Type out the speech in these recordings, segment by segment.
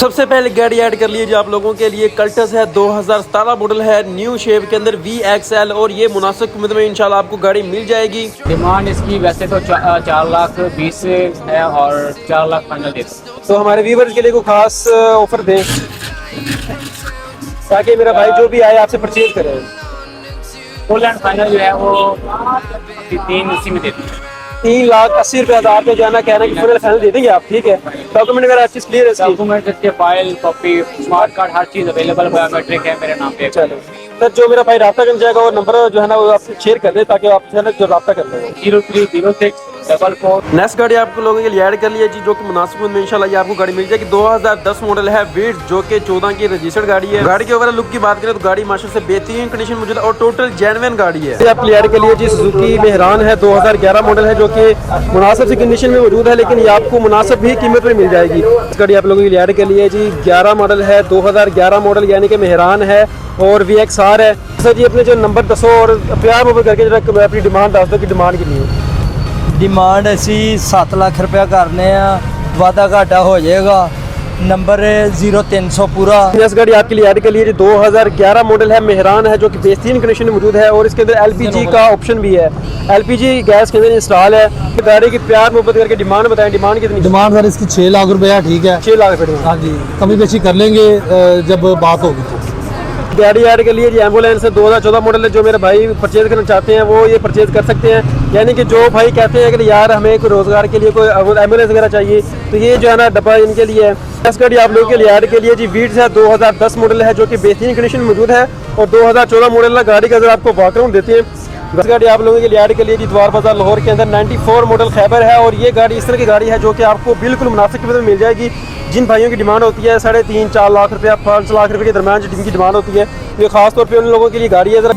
सबसे पहले गाड़ी ऐड कर लीजिए आप लोगों के लिए कल्टस है, 2017 मॉडल है, न्यू शेप के अंदर VXL, और ये मुनासिब कीमत में इंशाल्लाह आपको गाड़ी मिल जाएगी। डिमांड इसकी वैसे तो 4,20,000 है और 4 लाख फाइनल देते। तो हमारे व्यूवर्स के लिए कोई खास ऑफर दें ताकि मेरा भाई जो भी आए आपसे परचेज करे। फुल एंड फाइनल जो है वो 3 में देते हैं। 3,80,000 आप जो है ना कह रहे हैं कि फुल फाइनल दे देंगे आप, ठीक है। डॉक्यूमेंट वगैरह अच्छी क्लियर है? डॉक्यूमेंट इसके फाइल, कॉपी, स्मार्ट कार्ड, हर चीज़ अवेलेबल, बायोमेट्रिक है मेरे नाम पे। चलो सर, जो मेरा भाई रब्ता कर जाएगा वो नंबर जो है ना वो आप शेयर कर दें ताकि आप जो रब्ता कर लें। 030644। नेक्स्ट गाड़ी आपको लोगों के लिए ऐड कर लिया जी, जो कि मुनासिब में इंशाल्लाह ये आपको गाड़ी मिल जाएगी। 2010 मॉडल है, वीट, जो कि 14 की रजिस्टर्ड गाड़ी है। गाड़ी के ओवरऑल लुक की बात करें तो गाड़ी माशाल्लाह से बेहतरीन कंडीशन मौजूद है और टोटल जेन्युइन गाड़ी है। आपके लिए ऐड कर लिया जी सुजुकी मेहरान है, 2011 मॉडल है, जो कि मुनासिब सी कंडीशन में मौजूद है, लेकिन ये आपको मुनासिब ही कीमत में मिल जाएगी। इस गाड़ी आप लोगों के लिए ऐड कर लिया जी, 11 मॉडल है, 2011 मॉडल यानी कि मेहरान है और VXR है। सर जी अपने जो नंबर दसो और प्यार मोबाइल करके जरा अपनी डिमांड दस दो कि डिमांड कितनी है। डिमांड असी 7 लाख रुपया करने, वादा घाटा हो जाएगा। नंबर 0300 पूरा। इस गाड़ी आपके लिए ऐड कर लिए 2011 मॉडल है, मेहरान है, जो कि बेहतरीन कंडीशन में मौजूद है और इसके अंदर LPG का ऑप्शन भी है, LPG गैस के अंदर इंस्टॉल है। गाड़ी की प्यार मोहब्बत करके डिमांड बताएं, डिमांड कितनी? डिमांड सर इसकी 6 लाख रुपया, ठीक है। 6 लाख रुपये। हाँ जी, कमी बेशी कर लेंगे जब बात होगी तो। गाड़ी ऐड के लिए जी एम्बुलेंस है, 2014 मॉडल है, जो मेरे भाई परचेज करना चाहते हैं वो ये परचेज कर सकते हैं। यानी कि जो भाई कहते हैं कि यार हमें कोई रोजगार के लिए कोई एम्बुलेंस वगैरह चाहिए तो ये जो है ना डब्बा इनके लिए है। इस गाड़ी आप लोगों के लिए ऐड के लिए जी वीट्स है, 2010 मॉडल है, जो कि बेहतरीन कंडीशन में मौजूद है और 2014 मॉडल है। गाड़ी का अगर आपको बैकग्राउंड देते हैं, बस गाड़ी आप लोगों के लिए ऐड के लिए जी द्वार बाजार लाहौर के अंदर 94 मॉडल खैबर है और ये गाड़ी इस तरह की गाड़ी है जो कि आपको बिल्कुल मुनासिब कीमत में मिल जाएगी। जिन भाइयों की डिमांड होती है 3.5-4 लाख रुपया, 5 लाख रुपये के दरमियान जिनकी डिमांड होती है, ये खास तौर पे उन लोगों के लिए गाड़ी है। जरा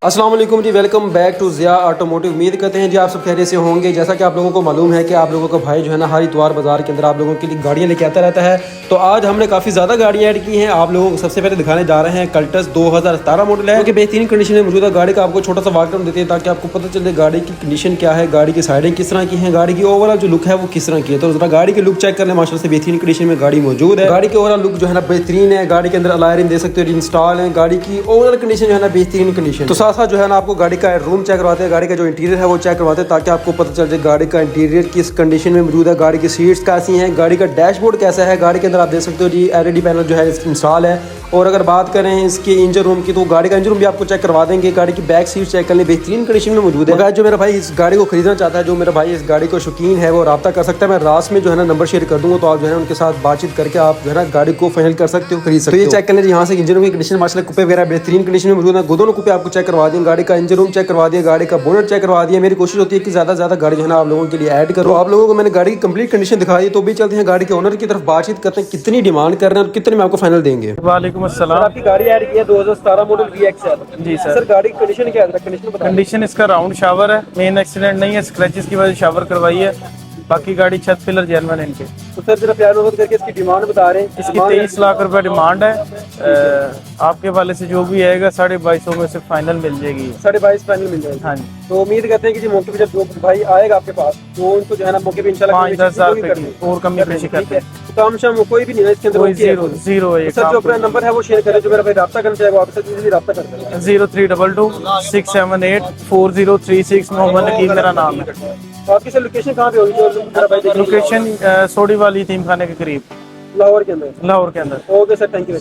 अस्सलाम वालेकुम जी, welcome back to Zia automotive. उम्मीद करते हैं जी आप सब खैरियत से होंगे। जैसा कि आप लोगों को मालूम है कि आप लोगों का भाई जो है ना हर इतवार बाजार के अंदर आप लोगों के लिए गाड़ियाँ लेके आता रहता है, तो आज हमने काफ़ी ज़्यादा गाड़ियाँ ऐड की हैं। आप लोगों को सबसे पहले दिखाने जा रहे हैं कल्टस, 2017 मॉडल है, जो कि बेहतरीन कंडीशन में मौजूद है। गाड़ी का आपको छोटा सा वाकआउट देते हैं ताकि आपको पता चले गाड़ी की कंडीशन क्या है, गाड़ी की साइडें किस तरह की हैं, गाड़ी की ओवरऑल जो लुक है वो किस तरह की है। तो जरा गाड़ी की लुक चेक कर लें, माशाल्लाह से बेहतरीन कंडीशन में गाड़ी मौजूद है। गाड़ी के ओवरऑल लुक जो है ना बेहतरीन है। गाड़ी के अंदर अलायरिंग दे सकते हो, इंस्टॉल है। गाड़ी की ओवरऑल कंडीशन जो है ना बेहतरीन कंडीशन। तो साथ साथ जो है ना आपको गाड़ी का रूम चेक करवाते हैं, गाड़ी का जो इंटीरियर है वो चेक करवाते हैं ताकि आपको पता चल जाए गाड़ी का इंटीरियर किस कंडीशन में मौजूद है, गाड़ी की सीट्स कैसी हैं, गाड़ी का डैशबोर्ड कैसा है। गाड़ी के अंदर आप देख सकते हो जी LED पैनल जो है इंस्टॉल है। और अगर बात करें इसके इंजन रूम की तो गाड़ी का इंजन रूम भी आपको चेक करवा देंगे। गाड़ी की बैक सीट चेक करने बेहतरीन कंडीशन में मौजूद है। जो मेरा भाई इस गाड़ी को खरीदना चाहता है, जो मेरा भाई इस गाड़ी को शौकीन है, वो रब्ता कर सकता है। मैं रात में जो है ना नंबर शेयर कर दूंगा, तो आप जो है उनके साथ बातचीत करके आप जो है ना गाड़ी को फाइनल कर सकते हो, खरीद सकते हो। तो ये चेक कर लें यहाँ से इंजन रूम की कंडीशन, माशाल्लाह कुप्पे वगैरह बेहतरीन कंडीशन में मौजूद है। दोनों कुप्पे आपको चेक करवा दें, गाड़ी का इंजन रूम चेक करवा दिया, गाड़ी का बोनट चेक करवा दिया। मेरी कोशिश होती है कि ज़्यादा से ज़्यादा गाड़ी जो है ना आप लोगों के लिए ऐड करो। आप लोगों को मैंने गाड़ी की कंप्लीट कंडीशन दिखा दी, तो भी चलते हैं गाड़ी के ओनर की तरफ, बातचीत करते हैं कितनी डिमांड कर रहे हैं और कितने में आपको फाइनल देंगे। वालेकुम अस्सलाम। आपकी गाड़ी ऐड की है 2017 मॉडल VXL। जी सर। गाड़ी की कंडीशन क्या है? कंडीशन इसका राउंड शावर है, मेन एक्सीडेंट नहीं है, स्क्रैचेस की वजह से शावर करवाई है, बाकी गाड़ी छत पिलर जेन्युइन इनके। तो सर जरा प्यार मोहब्बत करके इसकी डिमांड बता रहे हैं। इसकी 23 लाख रुपए डिमांड है। आपके वाले से जो भी आएगा 2250 में से फाइनल मिल जाएगी। 22.5 फाइनल मिल जाएगी। हाँ जी। तो उम्मीद करते हैं कि जी मौके पे जब जो भाई आएगा आपके पास तो उनको जो है ना मौके पे इंशाल्लाह 5-10 हज़ार रुपए की और कमी पेशी करते हैं। काम शाम कोई भी नहीं है इसके अंदर, कोई जीरो है। सर जो अपना नंबर है वो शेयर करें, जो मेरा भाई रब्ता करना चाहेगा आपसे इजीली रब्ता कर सकते हैं। 0322 678 4036। मोहम्मद नकीब मेरा नाम है। आपकी सर लोकेशन कहाँ पे होगी जो मेरा भाई देखेगा? लोकेशन सोडी वाली यतीम खाने के करीब, लाहौर के अंदर। लाहौर के अंदर। Okay sir, thank you.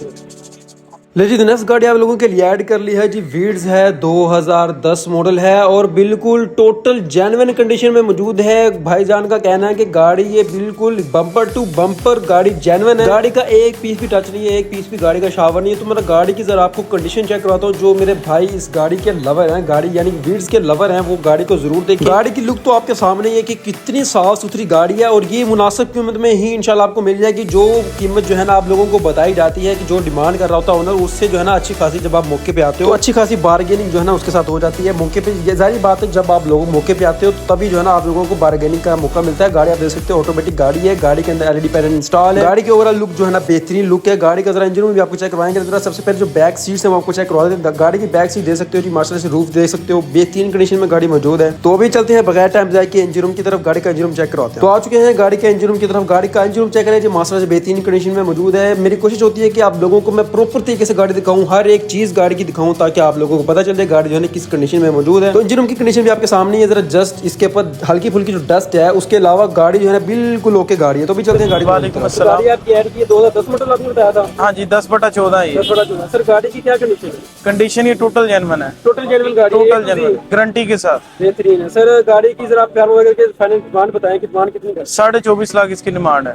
ले जी नेक्स्ट गाड़ी आप लोगों के लिए ऐड कर ली है जी, वीड्स है, 2010 मॉडल है और बिल्कुल टोटल जेन्युइन कंडीशन में मौजूद है। भाईजान का कहना है कि गाड़ी ये बिल्कुल बम्पर टू बम्पर गाड़ी जेन्युइन है। गाड़ी का एक पीस भी टच नहीं है, एक पीस भी गाड़ी का शावर नहीं है। तो मेरा गाड़ी की जरा आपको कंडीशन चेक करवाता हूँ। जो मेरे भाई इस गाड़ी के लवर हैं, गाड़ी यानी वीड्स के लवर हैं, वो गाड़ी को जरूर देखें। गाड़ी की लुक तो आपके सामने है कि कितनी साफ सुथरी गाड़ी है और ये मुनासिब कीमत में ही इंशाल्लाह आपको मिल जाएगी। जो कीमत जो है ना आप लोगों को बताई जाती है कि जो डिमांड कर रहा होता है ओनर, उससे जो है ना अच्छी खासी जब आप मौके पे आते हो अच्छी खासी बार्गेनिंग जो है ना उसके साथ हो जाती है मौके पे। ये जारी बात है जब आप लोग मौके पे आते हो तो तभी जो है ना आप लोगों को बार्गेनिंग का मौका मिलता है। गाड़ी आप देख सकते हो ऑटोमेटिक गाड़ी है, गाड़ी के अंदर एलईडी पैनल इंस्टॉल है, गाड़ी के ओवरऑल लुक जो है ना बेहतरीन लुक है। गाड़ी का जरा इंजन भी आपको चेक करवाएंगे। जरा सबसे पहले जो बैक सीट्स है वो आपको चेक करवा देते हैं। गाड़ी की बैक सीट देख सकते हो जी, माशाल्लाह से रूफ देख सकते हो, बेहतरीन कंडीशन में गाड़ी मौजूद है। तो अभी चलते हैं बगैर टाइम जाए के इंजन रूम की तरफ, गाड़ी का इंजन रूम चेक करवाते हैं। तो आ चुके हैं गाड़ी के इंजन रूम की तरफ। गाड़ी का इंजन रूम चेक करें जी, माशाल्लाह से बेहतरीन कंडीशन में मौजूद है। मेरी कोशिश होती है कि आप लोगों को मैं प्रॉपर तरीके से गाड़ी दिखाऊं, हर एक चीज गाड़ी की दिखाऊं ताकि आप लोगों को पता चले गाड़ी जो है किस कंडीशन में मौजूद है। तो इंजन रूम की कंडीशन भी आपके सामने है। जरा जस्ट इसके ऊपर हल्की फुल्की जो डस्ट है उसके अलावा गाड़ी जो है बिल्कुल ओके गाड़ी है। तो भी चलते हैं गाड़ी। वालेकुम अस्सलाम। गाड़ी आपकी ऐड की 2010 मॉडल आपने बताया था। हाँ जी 10/14 है ये। 10/14 सर, गाड़ी की क्या कंडीशन है? कंडीशन ये टोटल जेन्युइन है, टोटल जेन्युइन गाड़ी है, टोटल जेन्युइन गारंटी के साथ। बेहतरीन है सर। गाड़ी की जरा आप प्यार वगैरह के फाइनल डिमांड बताएं कि डिमांड कितनी है? 24.5 लाख इसकी डिमांड है।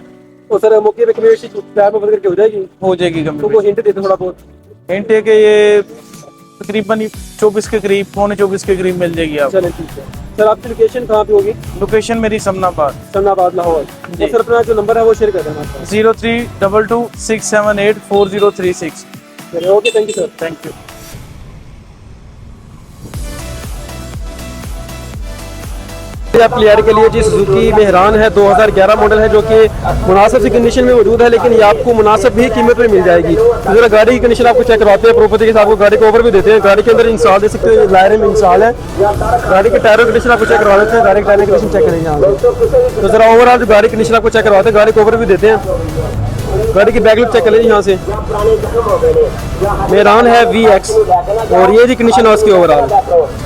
तो सर मौके पे कमी प्यार में बदल करके हो जाएगी? हो जाएगी तो कम। वो हिंट देते थोड़ा बहुत। हिंट है कि ये तकरीबन 24 के करीब, पौने 24 के करीब मिल जाएगी आपको। चलें ठीक है सर। आपकी लोकेशन कहाँ पे होगी? लोकेशन मेरी समनाबाद। सन्नाबाद लाहौर। तो सर अपना जो नंबर है वो शेयर कर देना आपका। 0322678436। चलिए okay, thank you sir. Thank you. आप क्लियर के लिए जी सुजुकी मेहरान है, 2011 मॉडल है, जो कि मुनासिब सी कंडीशन में मौजूद है, लेकिन ये आपको मुनासिब भी कीमत पर मिल जाएगी। तो जरा गाड़ी की कंडीशन आपको चेक करवाते हैं प्रॉपर्टी के साथ। आपको गाड़ी को ओवर भी देते हैं। गाड़ी के अंदर इंस्टॉल दे सकते हो, लायर में इंस्टॉल है। गाड़ी के टायरों की कंडीशन आपको चेक करवा देते हैं। गाड़ी के टायर की कंडीशन चेक करेंगे यहाँ से। तो जरा ओवरऑल जो गाड़ी की कंडीशन आपको चेक करवाते हैं, गाड़ी को ओवर भी देते हैं। गाड़ी की बैक लुक चेक कर लीजिए यहाँ से। मेहरान है VX और ये जी कंडीशन है उसकी ओवरऑल।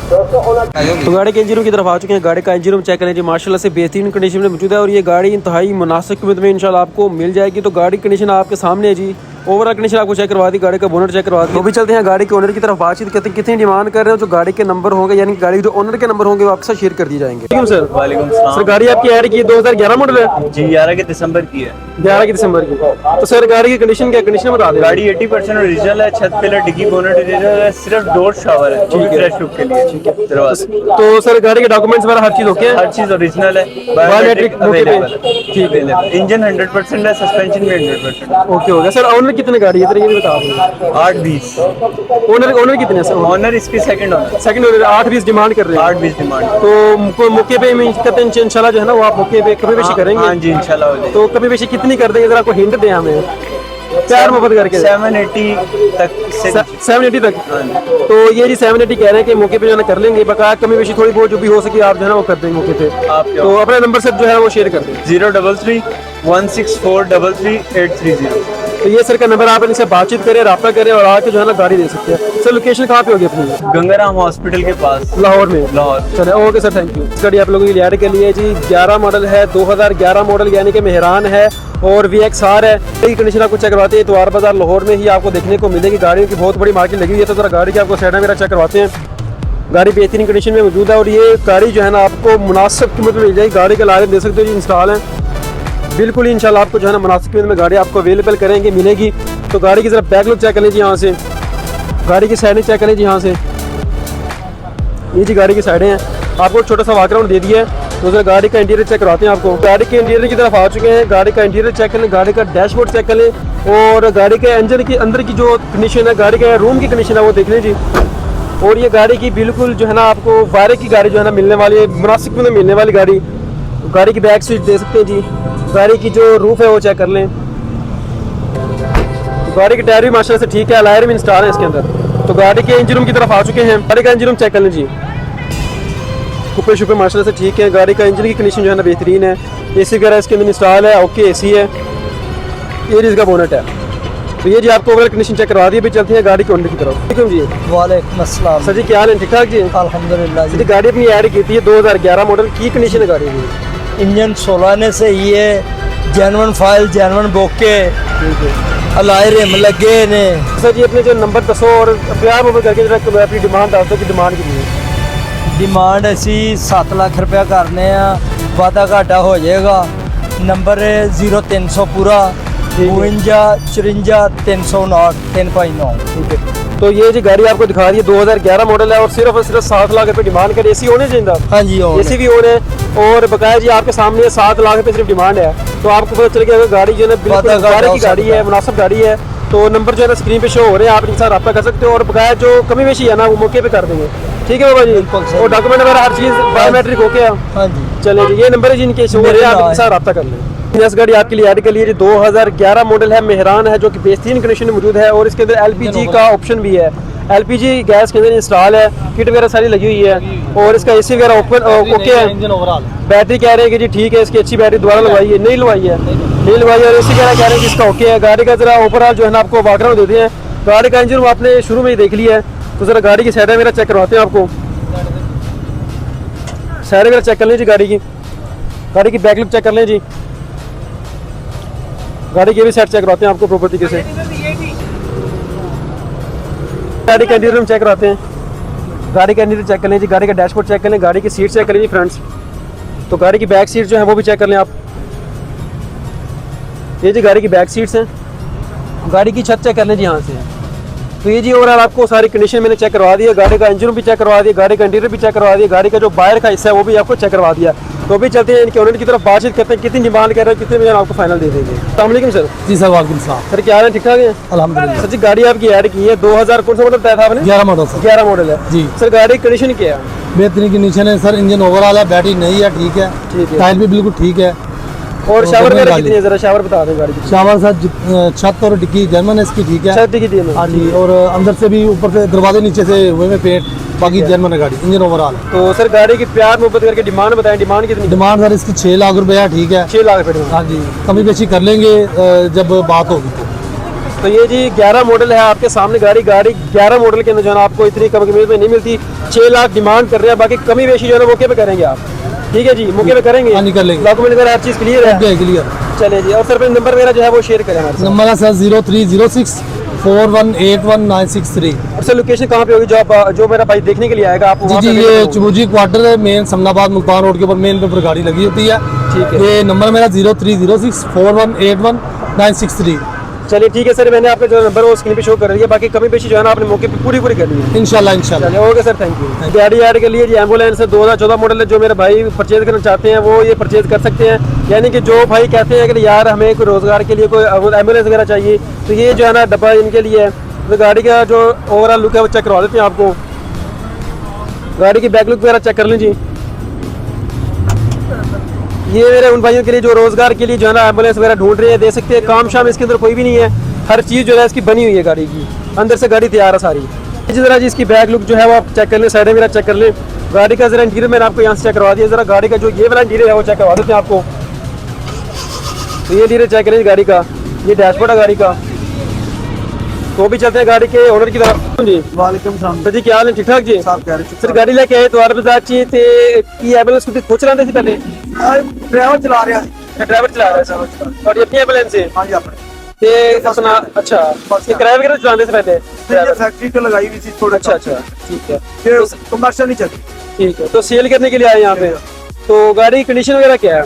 तो गाड़ी के इंजन रूम की तरफ आ चुके हैं। गाड़ी का इंजन रूम चेक करें जी, माशाल्लाह से बेहतरीन कंडीशन में मौजूद है और ये गाड़ी इंतहाई मुनासिब कीमत में इंशाल्लाह आपको मिल जाएगी। तो गाड़ी कंडीशन आपके सामने है जी। ओवरऑल कंडीशन आपको चेक करवा दी, गाड़ी का बोनट चेक करवा दी। तो भी चलते हैं गाड़ी के ओनर की तरफ। बातचीत करते हैं कितनी डिमांड कर रहे हो। जो गाड़ी के नंबर होंगे यानी गाड़ी के जो ओनर के नंबर होंगे वो आपके साथ शेयर कर दिए जाएंगे। ठीक है सर। वालेकुम सलाम। सर गाड़ी आपकी ऐड की 2011 मॉडल है जी, 11 के दिसंबर की है। 11 दिसंबर की। तो सर गाड़ी की कंडीशन क्या कंडीशन बता दें। गाड़ी 80% ओरिजिनल है। छत पिलर डिग्गी बोनट ओरिजिनल है। सिर्फ डोर शावर है, ठीक है, फ्रेश लुक के लिए। ठीक है दरवाजे। तो सर गाड़ी के डॉक्यूमेंट्स वगैरह हर चीज ओके है? हर चीज ओरिजिनल है। बायोमेट्रिक अवेलेबल है। ठीक है। इंजन 100% है, सस्पेंशन भी 100%। ओके हो गया सर। ओनर कितने गाड़ी है ये भी बता दो। 8-20 ओनर कितने हैं सर? ऑनर इसकी second honour. Second owner 8-20 demand कर रहे हैं। 8-20 डिमांड। तो मौके पे इंशाल्लाह जो है ना वो आप मौके पे कभी पेशी करेंगे। हाँ जी इंशाल्लाह हो जाएगी। तो कभी पेशी कितनी कर देंगे, जरा आपको हिंट दें हमें प्यार मोहब्बत करके। 780 तक से। 780 तक। तो ये जी 780 कह रहे हैं कि मौके पे जो है ना कर लेंगे। बकाया कमी पेशी थोड़ी बहुत जो भी हो सके आप जो है ना वो कर देंगे मौके पे। आप तो अपने नंबर से जो है वो शेयर कर दें। 033-164-33-830। तो ये सर का नंबर, आप इनसे बातचीत करें, रब्ता करें और आके जो है ना गाड़ी दे सकते हैं। सर लोकेशन कहाँ पे होगी अपनी? गंगाराम हॉस्पिटल के पास, लाहौर में। लाहौर। चले ओके सर, थैंक यू। इस गाड़ी आप लोगों की लियारे के लिए जी 11 मॉडल है, 2011 मॉडल यानी कि मेहरान है और VXR है। ये कंडीशन आपको चेक करवाते हैं। इतवार बाजार लाहौर में ही आपको देखने को मिलेगी। गाड़ियों की बहुत बड़ी मार्केट लगी हुई है। तो जरा गाड़ी की आपको साइड वगैरह चेक करवाते हैं। गाड़ी बेहतरीन कंडीशन में मौजूद है और ये गाड़ी जो है ना आपको मुनासिब कीमत में मिल जाएगी। गाड़ी का लाइट दे सकते हो जी, इंस्टॉल है बिल्कुल ही। इंशाल्लाह आपको जो है ना मुनासिब कीमत में गाड़ी आपको अवेलेबल करेंगे, मिलेगी। तो गाड़ी की जरा बैक लुक चेक कर लीजिए यहाँ से। गाड़ी की साइडें चेक कर लीजिए यहाँ से। ये जी गाड़ी की साइडें हैं। आपको छोटा सा बैकग्राउंड दे दिया है। तो जरा गाड़ी का इंटीरियर चेक करवाते हैं आपको। गाड़ी के इंटीरियर की तरफ आ चुके हैं। गाड़ी का इंटीरियर चेक कर लें, गाड़ी का डैशबोर्ड चेक कर लें और गाड़ी के इंजन की अंदर की जो कंडीशन है, गाड़ी के रूम की कंडीशन है वो देख लें जी। और ये गाड़ी की बिल्कुल जो है ना आपको वायरे की गाड़ी जो है ना मिलने वाली है, मुनासिब में मिलने वाली गाड़ी। गाड़ी की बैक सीट दे सकते हैं जी। गाड़ी की जो रूफ है वो चेक कर लें। गाड़ी के टायर भी माशाल्लाह से ठीक है, अलायर भी इंस्टॉल है इसके अंदर। तो गाड़ी के इंजन रूम की तरफ आ चुके हैं। गाड़ी का इंजन रूम चेक कर लें जी। कुपे शुपे माशाल्लाह से ठीक है। गाड़ी का इंजन की कंडीशन जो है ना बेहतरीन है। AC वगैरह इसके अंदर इंस्टॉल है, ओके AC है। ये इसका बोनट है। तो ये जी आपको ओवरऑल कंडीशन चेक करवा दी। अभी चलते हैं गाड़ी के ओनर की तरफ। ठीक है जी। वालेकुम अस्सलाम। सर जी क्या हाल है? ठीक ठाक जी, अल्हम्दुलिल्लाह जी। जी। गाड़ी अपनी ऐड की थी 2011 मॉडल की कंडीशन है गाड़ी की? इंजन 16 ने सही है, जेनवन फाइल, जेनवन बोके, अलाय रिम लगे ने। सर जी अपने जो नंबर दसो और प्यार मोहब्बत करके जरा अपनी डिमांड दस दो कि डिमांड कितनी है? डिमांड असी 7 लाख रुपया करने वादा घाटा हो जाएगा। नंबर 0300 पूरा 52 54 359 359। ठीक है। तो ये जी गाड़ी आपको दिखा रही है 2011 मॉडल है और सिर्फ 7 लाख रुपए डिमांड कर। AC होने चाहिए? हाँ जी AC भी ऑन है और बकाया जी आपके सामने 7 लाख रुपए सिर्फ डिमांड है। तो आपको पता चल गया अगर गाड़ी जो है ना बिल्कुल वादा गाड़ी हो की गाड़ी सकता है, है। मुनासिब गाड़ी है। तो तो नंबर जो है ना स्क्रीन पे शो हो रहे हैं, आप इनके साथ रब्ता कर सकते हो और बकाया जो कमी बेशी है ना वो मौके पे कर देंगे। ठीक है बाबा जी, सर। और डॉक्यूमेंट वगैरह हर चीज़ बायोमेट्रिक हो गया। हाँ जी। चले जी, ये नंबर है जी इनके शो हो रहे हैं, आप इनके साथ रब्ता कर लें। यस गाड़ी आपके लिए ऐड कर ली 2011 मॉडल है, मेहरान है, जो कि बेहतरीन कंडीशन में मौजूद है और इसके अंदर LPG का ऑप्शन भी है। LPG गैस के अंदर इंस्टॉल है, किट वगैरह सारी लगी हुई है और इसका AC वगैरह ओके है। इंजन ओवरऑल बैटरी कह रहे हैं कि जी ठीक है, इसकी अच्छी बैटरी दोबारा लगवाई है, नहीं लगवाई है, नहीं लगवाई है और AC वगैरह कह रहे हैं कि इसका ओके है। गाड़ी का जरा ओवरऑल जो है ना आपको बैकग्राउंड देते हैं। गाड़ी का इंजन आपने शुरू में ही देख लिया है, तो जरा गाड़ी की साइड मेरा चेक करवाते हैं आपको। साइड मेरा चेक कर लें जी, गाड़ी की बैक लुक चेक कर लें जी, गाड़ी की भी साइड चेक करवाते हैं आपको प्रॉपर तरीके से। गाड़ी का इंटीरियर हम चेक कराते हैं, गाड़ी का इंटीरियर चेक कर लें जी, गाड़ी का डैशबोर्ड चेक कर लें, गाड़ी की सीट चेक कर लें जी फ्रंट्स, तो गाड़ी की बैक सीट जो है वो भी चेक कर लें आप। ये जी गाड़ी की बैक सीट्स हैं, गाड़ी की छत चेक कर लें जी यहाँ से। तो ये जी ओवरऑल आपको सारी कंडीशन मैंने चेक करवा दी है, गाड़ी का इंजन भी चेक करवा दिया, गाड़ी का इंटीरियर भी चेक करवा दिया, गाड़ी का जो बाहर का हिस्सा है वो भी आपको चेक करवा दिया। तो अभी चलते हैं इनके ओनर की तरफ, बातचीत करते हैं कितनी डिमांड कर रहे हैं, कितने में आपको फाइनल दे देंगे। अस्सलाम वालेकुम सर। जी सर, वालेकुम सलाम। सर क्या हाल है, ठीक ठाक है? अल्हम्दुलिल्लाह। सर जी गाड़ी आपकी ऐड की है 2000 कौन सा मॉडल बताया था आपने? 11 मॉडल सर। 11 मॉडल है जी। सर गाड़ी कंडीशन क्या है? बेहतरीन कंडीशन है सर, इंजन ओवरऑल है, बैटरी नहीं है, ठीक है, ठीक है। टायर भी बिल्कुल ठीक है। और तो शावर जर्मन वगैरह गाड़ी। कितनी है, जरा शावर बता दें गाड़ी की। शावर सर छत और डिक्की जर्मन है इसकी, ठीक है। छत की दी है हाँ जी, और अंदर से भी ऊपर से दरवाजे नीचे से हुए में पेंट, बाकी जर्मन है गाड़ी, इंजन ओवरऑल है। तो सर गाड़ी की प्यार मोहब्बत करके डिमांड बताएं, डिमांड कितनी? डिमांड सर इसकी 6 लाख रुपया है, ठीक है। 6 लाख रुपए। हाँ जी, कमी बेशी कर लेंगे जब बात होगी तो ये जी 11 मॉडल है आपके सामने गाड़ी 11 मॉडल के अंदर जो है ना आपको इतनी कम कीमत में नहीं मिलती। 6 लाख डिमांड कर रहे हैं, बाकी कमी बेशी जो है ना मौके पे करेंगे आप। ठीक है जी, मौके पे करेंगे। हाँ, निकल लेंगे। डॉक्यूमेंट वगैरह हर चीज़ क्लियर है? तो क्लियर। चले जी, और सर अपने नंबर वगैरह जो है वो शेयर करें हमारे साथ। नंबर है सर 0306 4181 और सर लोकेशन कहाँ पे होगी जो मेरा भाई देखने के लिए आएगा आप जी वहाँ जी, पे ये available होगी? चुबुजी क्वार्टर है, मेन समनाबाद मुल्तान रोड के ऊपर मेन पे ऊपर गाड़ी लगी होती है। ठीक है। ये नंबर मेरा 0306 4181 चलिए ठीक है सर, मैंने आपका जो नंबर है वो स्क्रीन पे शो कर रही है, बाकी कमी पेशी जो है ना आपने मौके पे पूरी करनी है। इंशाल्लाह। चलिए ओके सर, थैंक यू। गाड़ी ऐड के लिए जी एम्बुलेंस 2014 मॉडल है, जो मेरे भाई परचेज करना चाहते हैं वो ये परचेज कर सकते हैं। यानी कि जो भाई कहते हैं कि यार हमें कोई रोज़गार के लिए कोई एम्बुलेंस वगैरह चाहिए, तो ये जो है ना डब्बा इनके लिए है। तो गाड़ी का जो ओवरऑल लुक है वो चेक करवा देते हैं आपको। गाड़ी की बैक लुक वगैरह चेक कर लें जी। ये मेरे उन भाइयों के लिए जो रोज़गार के लिए जो है ना एम्बुलेंस वगैरह ढूंढ रहे हैं, दे सकते हैं। काम शाम इसके अंदर कोई भी नहीं है, हर चीज़ जो है इसकी बनी हुई है गाड़ी की, अंदर से गाड़ी तैयार है सारी। इसी तरह जी इसकी बैक लुक जो है वो आप चेक कर लें, साइड में चेक कर लें। गाड़ी का जरा इंटीरियर मैंने आपको यहाँ से चेक करवा दिया, जरा गाड़ी का जो ये वाला इंटीरियर है वो चेक करवा देते हैं आपको। तो ये इंटीरियर चेक करें गाड़ी का, ये डैशबोर्ड है गाड़ी का। तो भी चलते हैं गाड़ी के ओनर की तरफ जी। वालेकुम सलाम। सर जी क्या हाल है, ठीक ठाक जी? सर गाड़ी लेके आए तो आर बाजार चाहिए थे कि एम्बुलेंस कुछ सोच रहे थे पहले? ड्राइवर चला रहा है। ड्राइवर चला रहा है सर, और ये अपनी एम्बुलेंस है? हाँ जी, अपने ते अपना अच्छा, ये किराए वगैरह चलाने से पहले ये फैक्ट्री पे लगाई हुई थी थोड़ा। अच्छा अच्छा, ठीक है। ये कमर्शियल नहीं चलती। ठीक है, तो सेल करने के लिए आए यहाँ पे। तो गाड़ी की कंडीशन वगैरह क्या है?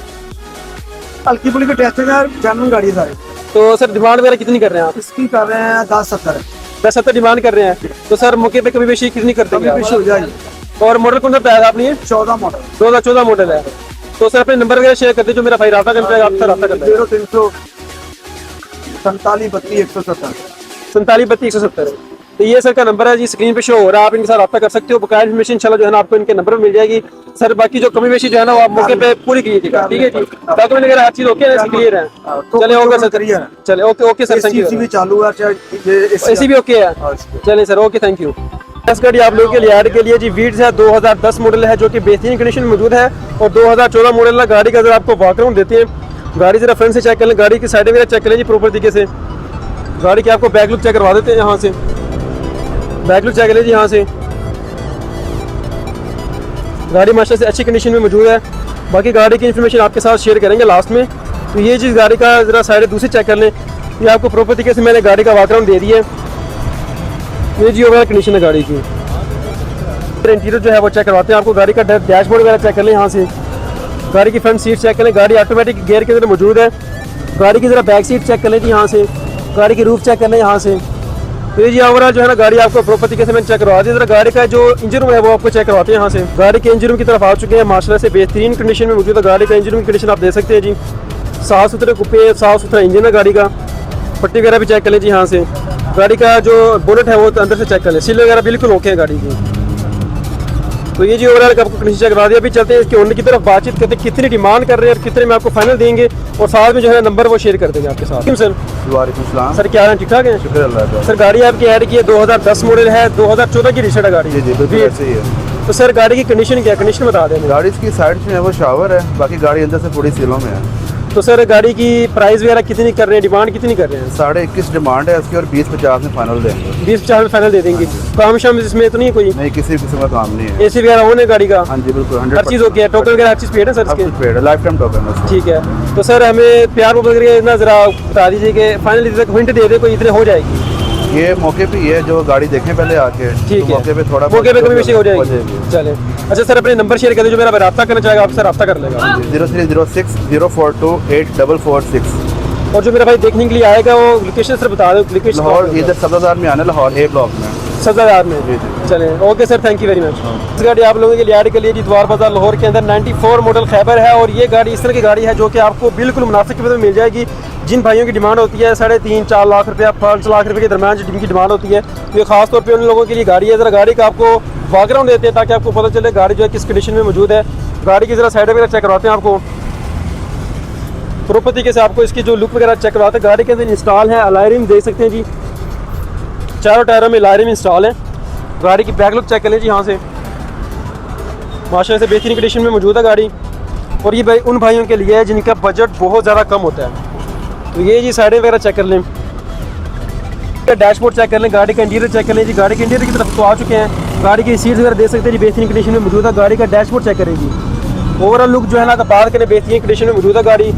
हल्की फुल्की टेस्टिंग है, जेन्युइन गाड़ी है सारी। तो सर डिमांड वगैरह कितनी कर रहे हैं आप? इसकी कर रहे हैं 10-70। 10-70 डिमांड कर रहे हैं। तो सर मौके पे कभी बेशी कितनी करते कभी हैं पेश हो जाएगी। आप? और मॉडल कौन सा बताया था आपने? ये 14 मॉडल 2014 मॉडल है। तो सर अपने नंबर वगैरह शेयर कर दीजिए, जो मेरा भाई रास्ता करता है आपसे रास्ता करता है। 0300 47 32 170 47 32 170। तो ये सर का नंबर है जी, स्क्रीन पे शो हो रहा है, आप इनके साथ रब्ता कर सकते हो। बकाया इन्फॉर्मेशन इंशाल्लाह जो है ना आपको इनके नंबर पर मिल जाएगी। सर बाकी जो कमी बेशी जो है ना वो आप मौके पे पूरी कीजिएगा। ठीक है जी, डॉक्यूमेंट वगैरह हर चीज ओके है, क्लियर है? चले ओके सर, करिए। चले okay okay sir, thank AC भी यू। चालू है, चाहे एसी भी ओके है? चलिए सर, ओके थैंक यू। इस गाड़ी आप लोगों के लिए ऐड के लिए जी वीट्स है, 2010 मॉडल है, जो कि बेहतरीन कंडीशन में मौजूद है। और 2014 मॉडल है। गाड़ी का जरा आपको बैकग्राउंड देते हैं, गाड़ी जरा फ्रंट से चेक कर लें, गाड़ी की साइडें वगैरह चेक कर लें जी प्रॉपर तरीके से। गाड़ी की आपको बैक लुक चेक करवा देते हैं, यहाँ से बैक लुक चेक कर लें जी यहाँ से। गाड़ी माशाल्लाह से अच्छी कंडीशन में मौजूद है। बाकी गाड़ी की इन्फॉर्मेशन आपके साथ शेयर करेंगे लास्ट में। तो ये चीज़ गाड़ी का जरा साइड दूसरी चेक कर लें, ये आपको प्रॉपर तरीके से मैंने गाड़ी का बैकग्राउंड दे दिया है। ये जी ओवरऑल कंडीशन है गाड़ी की। इंटीरियर जो है वो चेक करवाते हैं आपको। गाड़ी का डैशबोर्ड वगैरह चेक कर लें यहाँ से। गाड़ी की फ्रंट सीट चेक कर लें, गाड़ी ऑटोमेटिक गियर के अंदर मौजूद है। गाड़ी की जरा बैक सीट चेक कर लें जी यहाँ से। गाड़ी की रूफ चेक कर लें यहाँ से। तो ये जी ओवरऑल जो है ना गाड़ी आपको प्रॉपर तरीके से मैंने चेक करवा दी। जरा गाड़ी का जो इंजन रूम है वो आपको चेक करवाते हैं यहाँ से। गाड़ी के इंजन रूम की तरफ आ चुके हैं, माशाल्लाह से बेहतरीन कंडीशन में मौजूद है। गाड़ी का इंजन रूम की कंडीशन आप देख सकते हैं जी, साफ़ सुथरे कुप्पे, साफ़ सुथरा इंजन है गाड़ी का। पट्टी वगैरह भी चेक कर लें जी यहाँ से। गाड़ी का जो बोनट है वो तो अंदर से चेक कर लें, सील वगैरह बिल्कुल ओके है गाड़ी की। तो ये जी ओवरऑल आपको कंडीशन चेक करा दिया। अभी चलते हैं इसके ओनर की तरफ, बातचीत करते हैं कितनी डिमांड कर रहे हैं और कितने में आपको फाइनल देंगे, और साथ में जो है नंबर वो शेयर कर देंगे आपके साथ। सर वालेकुम सर क्या हाल है, ठीक ठाक है? शुक्र अल्लाह का। सर गाड़ी आपकी ऐड की है 2010 मॉडल है, 2014 की रजिस्टर्ड है गाड़ी। जी बिल्कुल ऐसे ही है। तो सर गाड़ी की कंडीशन क्या है, कंडीशन बता दें। गाड़ी की साइड में है वो शावर है, बाकी गाड़ी अंदर से पूरी सीलों में है। तो सर गाड़ी की प्राइस वगैरह कितनी कर रहे हैं, डिमांड कितनी कर रहे हैं? 21.5 डिमांड है इसकी और 20-50 में फाइनल देंगे। 20-50 में फाइनल दे देंगे। काम शाम इसमें तो नहीं कोई? नहीं, किसी किस्म का काम नहीं है। एसी वगैरह होने गाड़ी का? हाँ जी बिल्कुल, हर चीज़ ओके है, टोकन वगैरह हर चीज़ पेड है सर इसके? पेड है, लाइफ टाइम टोकन है। ठीक है। तो सर हमें प्यार मोहब्बत करके इतना ज़रा बता दीजिए कि फाइनली तक हिंट दे दे कोई, इतने हो जाएगी? ये मौके पे ही है, जो गाड़ी देखें पहले आके। ठीक तो है, मौके पे थोड़ा मौके पे कभी मिस्टेक हो जाएगी। चले अच्छा सर अपने नंबर शेयर कर दीजिए, जो मेरा रब्ता करना चाहेगा आपसे रब्ता कर लेगा। 030604284446। और जो मेरा भाई देखने के लिए आएगा वो लोकेशन सर बता दो। लोकेशन लाहौर इधर सब्जादार में आना, लाहौर ए ब्लॉक में। सब्जादार में? चलें okay sir, thank you very much. इस गाड़ी आप लोगों के लिए ऐड कर लीजिए द्वार बाजार लाहौर के अंदर। 94 मॉडल खैबर है, और ये गाड़ी इस तरह की गाड़ी है जो कि आपको बिल्कुल मुनासिब कीमत में मिल जाएगी। जिन भाइयों की डिमांड होती है 3.5-4 लाख रुपया, 5 लाख रुपये के दरमियान जिनकी डिमांड होती है, तो ये खास तौर पे उन लोगों के लिए गाड़ी है। ज़रा गाड़ी का आपको बैकग्राउंड देते हैं ताकि आपको पता चले गाड़ी जो है किस कंडीशन में मौजूद है। गाड़ी की ज़रा साइड वगैरह चेक करवाते हैं आपको प्रोपर तरीके से, आपको इसकी जो लुक वगैरह चेक करवाते हैं। गाड़ी के अंदर इंस्टॉल है अलायरिम, देख सकते हैं जी, चारों टायरों में अलायरिम इंस्टॉल है। गाड़ी की बैक लुक चेक कर लें जी यहाँ से, माशाल्लाह से बेहतरीन कंडीशन में मौजूद है गाड़ी। और ये भाई उन भाइयों के लिए है जिनका बजट बहुत ज़्यादा कम होता है। तो ये जी साइडें वगैरह चेक कर लें, डैशबोर्ड चेक कर लें, गाड़ी का इंटीरियर चेक कर लें जी। गाड़ी के इंटीरियर की तरफ तो आ चुके हैं। गाड़ी की सीट्स वगैरह देख सकते हैं जी, बेहतरीन कंडीशन में मौजूद है। गाड़ी का डैशबोर्ड चेक करें जी, ओवरऑल लुक जो है ना अगर बात करें बेहतरीन कंडीशन में मौजूद है गाड़ी।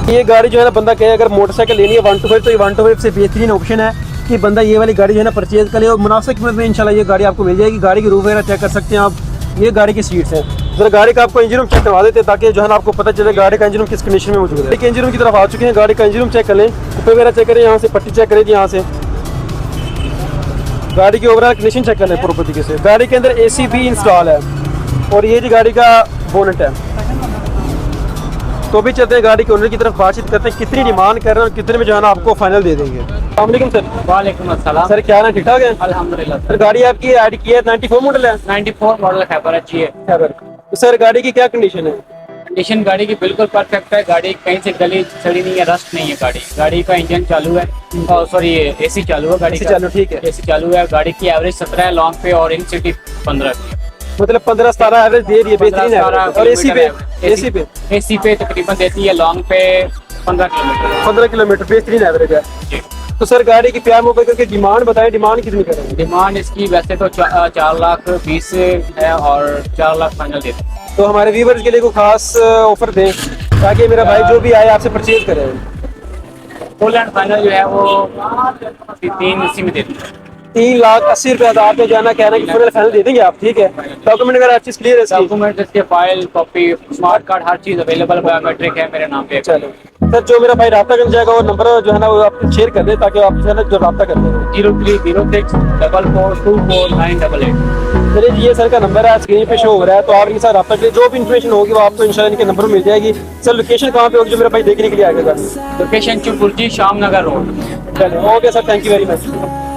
ये गाड़ी जो है ना बंदा कहे अगर मोटरसाइकिल लेनी है 125, तो ये 125 से बेहतरीन ऑप्शन है कि बंदा ये वाली गाड़ी जो है ना परचेज कर ले, और मुनासिब कीमत में इंशाल्लाह ये गाड़ी आपको मिल जाएगी। गाड़ी की रूफ वगैरह चेक कर सकते हैं आप, ये गाड़ी की सीट्स हैं। जरा गाड़ी का आपको इंजन रूम चेक करवा देते हैं ताकि जो है ना आपको पता चले गाड़ी का इंजन रूम किस कंडीशन में मौजूद है। एक इंजन रूम की तरफ आ चुके हैं, गाड़ी का इंजन रूम चेक कर लें, ऊपर वगैरह चेक करें, यहाँ से पट्टी चेक करें यहाँ से। गाड़ी की ओवरऑल कंडीशन चेक कर लें प्रॉपर तरीके से। गाड़ी के अंदर AC भी इंस्टॉल है, और ये जी गाड़ी का बोनट है। तो भी चलते हैं गाड़ी के ओनर की तरफ, बातचीत करते हैं कितनी डिमांड कर रहे हैं और कितने में जो है ना आपको फाइनल दे देंगे। अस्सलाम सर। वालेकुम अस्सलाम। सर क्या है, ठीक ठाक है? अल्हम्दुलिल्लाह। सर गाड़ी आपकी ऐड की है 94 मॉडल है? 94 मॉडल खैबर अच्छी है। खैबर। तो सर गाड़ी की क्या कंडीशन है? कंडीशन गाड़ी की बिल्कुल परफेक्ट है। गाड़ी कहीं से गली सड़ी नहीं है, रस्ट नहीं है। गाड़ी का इंजन चालू है, सॉरी AC चालू है गाड़ी का। चालू, ठीक है। AC चालू है। गाड़ी की एवरेज 17 है लॉन्ग पे, और इन सिटी 15 की है। मतलब 15-17 एवरेज दे रही है, बेहतरीन है। और AC पे तकरीबन देती है लॉन्ग पे 15 किलोमीटर बेहतरीन एवरेज है। जी। तो सर गाड़ी की प्यार मोहब्बत करके डिमांड बताएं, डिमांड कितनी करेंगे? डिमांड इसकी वैसे तो 4,20,000 है, और 4 लाख फाइनल देते हैं। तो हमारे व्यूवर्स के लिए कोई खास ऑफर दें ताकि मेरा भाई जो भी आए आपसे परचेज करे। फुल एंड फाइनल जो है वो 380 में देते हैं। 3,80,000 पे जाना कहना कि फुल फाइनल दे देंगे आप, ठीक है? डॉक्यूमेंट वगैरह हर चीज क्लियर है? डॉक्यूमेंट इसके फाइल, कॉपी, स्मार्ट कार्ड, हर चीज अवेलेबल, बायोमेट्रिक है मेरे नाम पे। चलो सर, जो मेरा भाई रब्ता कर जाएगा वो नंबर जो है ना वो आप शेयर कर दें ताकि आप जो है ना जो रब्ता कर दें। 0306444988। चलिए जी, ये सर का नंबर है, स्क्रीन पे शो हो रहा है। तो आप इनके साथ रब्ता करिए, जो भी इन्फॉर्मेशन होगी वो आपको इंशाल्लाह इनके नंबर में मिल जाएगी। सर लोकेशन कहाँ पे होगी जो मेरा भाई देखने के लिए आएगा? लोकेशन चुपुर्जी, शामनगर रोड। चलिए okay sir, thank you very much.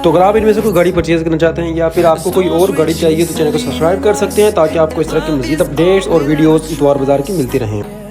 तो अगर आप इनमें से कोई गाड़ी परचेज करना चाहते हैं या फिर आपको कोई और गाड़ी चाहिए तो चैनल को सब्सक्राइब कर सकते हैं ताकि आपको इस तरह की मज़ीद अपडेट्स और वीडियोस इतवार बाजार की मिलती रहें।